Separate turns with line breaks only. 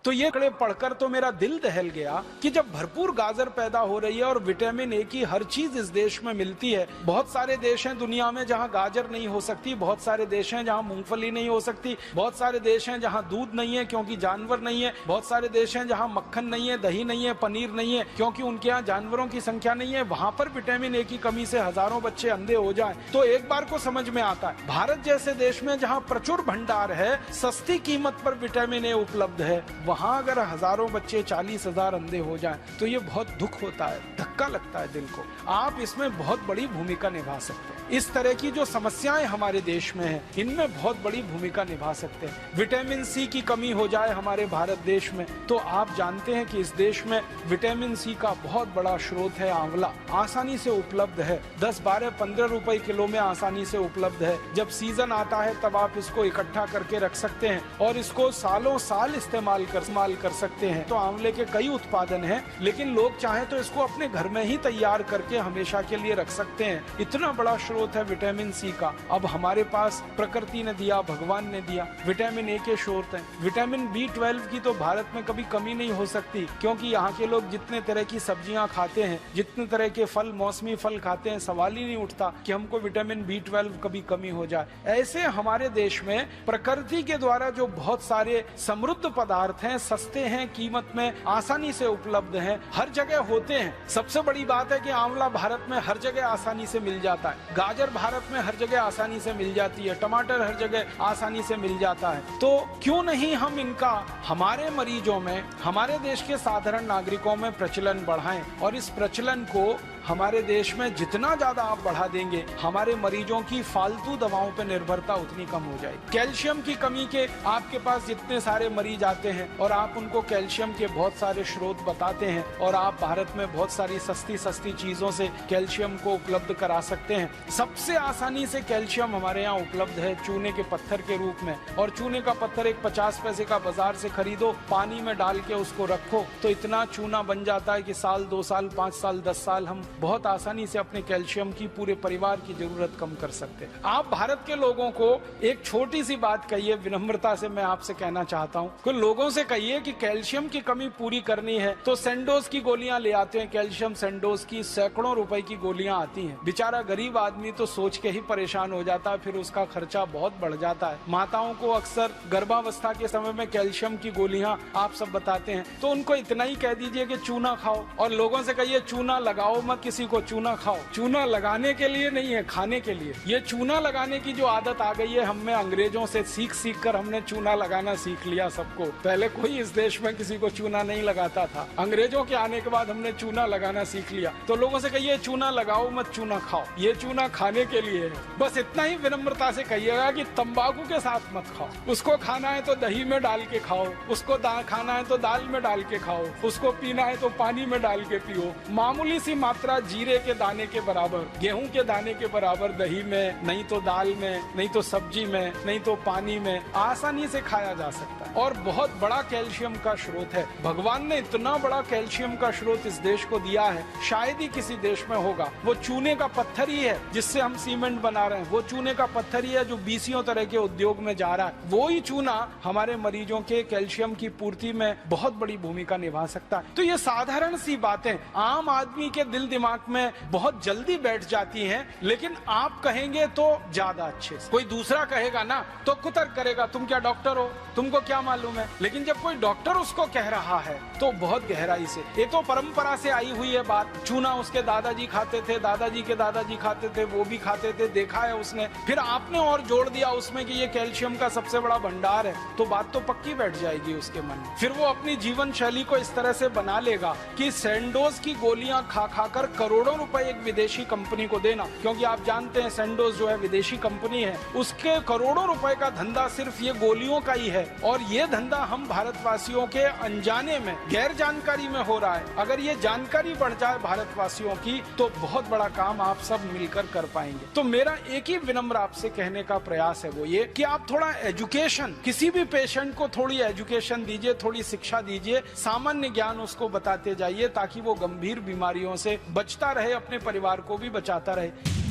तो ये कड़े पढ़कर तो मेरा दिल दहल गया कि जब भरपूर गाजर पैदा हो रही है और विटामिन ए की हर चीज इस देश में मिलती है। बहुत सारे देश हैं दुनिया में जहां गाजर नहीं हो सकती, बहुत सारे देश हैं जहां मूंगफली नहीं हो सकती, बहुत सारे देश हैं जहां दूध नहीं है क्योंकि जानवर नहीं है, बहुत सारे देश हैं जहां मक्खन नहीं है, दही नहीं है, पनीर नहीं है क्योंकि उनके यहाँ जानवरों की संख्या नहीं है। वहां पर विटामिन ए की कमी से हजारों बच्चे अंधे हो जाएं तो एक बार को समझ में आता है। भारत जैसे देश में जहां प्रचुर भंडार है, सस्ती कीमत पर विटामिन ए उपलब्ध है, वहां अगर हजारों बच्चे 40,000 अंधे हो जाएं तो ये बहुत दुख होता है, धक्का लगता है दिल को। आप इसमें बहुत बड़ी भूमिका निभा सकते हैं। इस तरह की जो समस्याएं हमारे देश में हैं, इनमें बहुत बड़ी भूमिका निभा सकते हैं। विटामिन सी की कमी हो जाए हमारे भारत देश में तो आप जानते हैं कि इस देश में विटामिन सी का बहुत बड़ा स्रोत है आंवला। आसानी से उपलब्ध है, 10, 12, 15 रुपए किलो में आसानी से उपलब्ध है। जब सीजन आता है तब आप इसको इकट्ठा करके रख सकते हैं और इसको सालों साल इस्तेमाल कर सकते हैं। तो आंवले के कई उत्पादन हैं, लेकिन लोग चाहे तो इसको अपने घर में ही तैयार करके हमेशा के लिए रख सकते हैं। इतना बड़ा स्रोत है विटामिन सी का। अब हमारे पास प्रकृति ने दिया, भगवान ने दिया, विटामिन ए के स्रोत हैं। विटामिन B12 की तो भारत में कभी कमी नहीं हो सकती क्योंकि यहाँ के लोग जितने तरह की सब्जियां खाते हैं, जितने तरह के फल, मौसमी फल खाते हैं, सवाल ही नहीं उठता कि हमको विटामिन B12 कभी कमी हो जाए। ऐसे हमारे देश में प्रकृति के द्वारा जो बहुत सारे समृद्ध पदार्थ हैं, सस्ते हैं, कीमत में आसानी से उपलब्ध हैं, हर जगह होते हैं। सबसे बड़ी बात है कि आंवला भारत में हर जगह आसानी से मिल जाता है, गाजर भारत में हर जगह आसानी से मिल जाती है, टमाटर हर जगह आसानी से मिल जाता है। तो क्यों नहीं हम इनका हमारे मरीजों में, हमारे देश के साधारण नागरिकों में प्रचलन बढ़ाएं और इस प्रचलन को हमारे देश में जितना ज्यादा आप बढ़ा देंगे, हमारे मरीजों की फालतू दवाओं पर निर्भरता उतनी कम हो जाएगी। कैल्शियम की कमी के आपके पास जितने सारे मरीज आते हैं और आप उनको कैल्शियम के बहुत सारे स्रोत बताते हैं और आप भारत में बहुत सारी सस्ती चीजों से कैल्शियम को उपलब्ध करा सकते हैं। सबसे आसानी से कैल्शियम हमारे यहाँ उपलब्ध है चूने के पत्थर के रूप में, और चूने का पत्थर एक 50 पैसे का बाजार से खरीदो, पानी में डाल के उसको रखो तो इतना चूना बन जाता है कि साल, 2 साल, 5 साल, 10 साल हम बहुत आसानी से अपने कैल्शियम की पूरे परिवार की जरूरत कम कर सकते हैं। आप भारत के लोगों को एक छोटी सी बात कहिए, विनम्रता से मैं आपसे कहना चाहता हूँ कि लोगों से कहिए कि कैल्शियम की कमी पूरी करनी है तो सेंडोज की गोलियां ले आते हैं। कैल्शियम सेंडोज की सैकड़ों रुपए की गोलियां आती हैं। बेचारा गरीब आदमी तो सोच के ही परेशान हो जाता है, फिर उसका खर्चा बहुत बढ़ जाता है। माताओं को अक्सर गर्भावस्था के समय में कैल्शियम की गोलियां आप सब बताते हैं, तो उनको इतना ही कह दीजिए कि चूना खाओ, और लोगों से कहिए चूना लगाओ मत, किसी को चूना खाओ। चूना लगाने के लिए नहीं है, खाने के लिए। ये चूना लगाने की जो आदत आ गई है हमें अंग्रेजों से सीख कर हमने चूना लगाना सीख लिया सबको। पहले कोई इस देश में किसी को चूना नहीं लगाता था, अंग्रेजों के आने के बाद हमने चूना लगाना सीख लिया। तो लोगों से कहिए चूना लगाओ मत, चूना खाओ। ये चूना खाने के लिए है। बस इतना ही विनम्रता से कहिएगा कि तंबाकू के साथ मत खाओ। उसको खाना है तो दही में डाल के खाओ, उसको खाना है तो दाल में डाल के खाओ, उसको पीना है तो पानी में डाल के पियो। मामूली सी मात्रा जीरे के दाने के बराबर, गेहूं के दाने के बराबर दही में, नहीं तो दाल में, नहीं तो सब्जी में, नहीं तो पानी में आसानी से खाया जा सकता है और बहुत बड़ा कैल्शियम का स्रोत है। भगवान ने इतना बड़ा कैल्शियम का स्रोत इस देश को दिया है, शायद ही किसी देश में होगा। वो चूने का पत्थर ही है जिससे हम सीमेंट बना रहे हैं, वो चूने का पत्थर ही है जो 20 तरह के उद्योग में जा रहा है। वो ही चूना हमारे मरीजों के कैल्शियम की पूर्ति में बहुत बड़ी भूमिका निभा सकता है। तो ये साधारण सी बातें आम आदमी के दिल दिमाग में बहुत जल्दी बैठ जाती हैं, लेकिन आप कहेंगे तो ज्यादा अच्छे से। कोई दूसरा कहेगा ना तो कुतर्क करेगा, तुम क्या डॉक्टर हो, तुमको क्या मालूम है। लेकिन जब कोई डॉक्टर उसको कह रहा है तो बहुत गहराई से, ये तो परंपरा से आई हुई है बात। चूना उसके दादाजी खाते थे, दादाजी के दादाजी खाते थे, वो भी खाते थे, देखा है उसने। फिर आपने और जोड़ दिया उसमें कि ये कैल्शियम का सबसे बड़ा भंडार है, तो बात तो पक्की बैठ जाएगी उसके मन में। फिर वो अपनी जीवन शैली को इस तरह से बना लेगा कि सेंडोज की गोलियां खा कर करोड़ों रुपए एक विदेशी कंपनी को देना, क्योंकि आप जानते हैं सेंडोज जो है विदेशी कंपनी है, उसके करोड़ों रुपए का धंधा सिर्फ ये गोलियों का ही है। और ये धंधा हम भारतवासियों के अनजाने में, गैर जानकारी में हो रहा है। अगर ये जानकारी बढ़ जाए भारतवासियों की तो बहुत बड़ा काम आप सब मिलकर कर पाएंगे। तो मेरा एक ही विनम्र आपसे कहने का प्रयास है वो ये कि आप थोड़ा एजुकेशन, किसी भी पेशेंट को थोड़ी एजुकेशन दीजिए, थोड़ी शिक्षा दीजिए, सामान्य ज्ञान उसको बताते जाइए ताकि वो गंभीर बीमारियों से बचता रहे, अपने परिवार को भी बचाता रहे।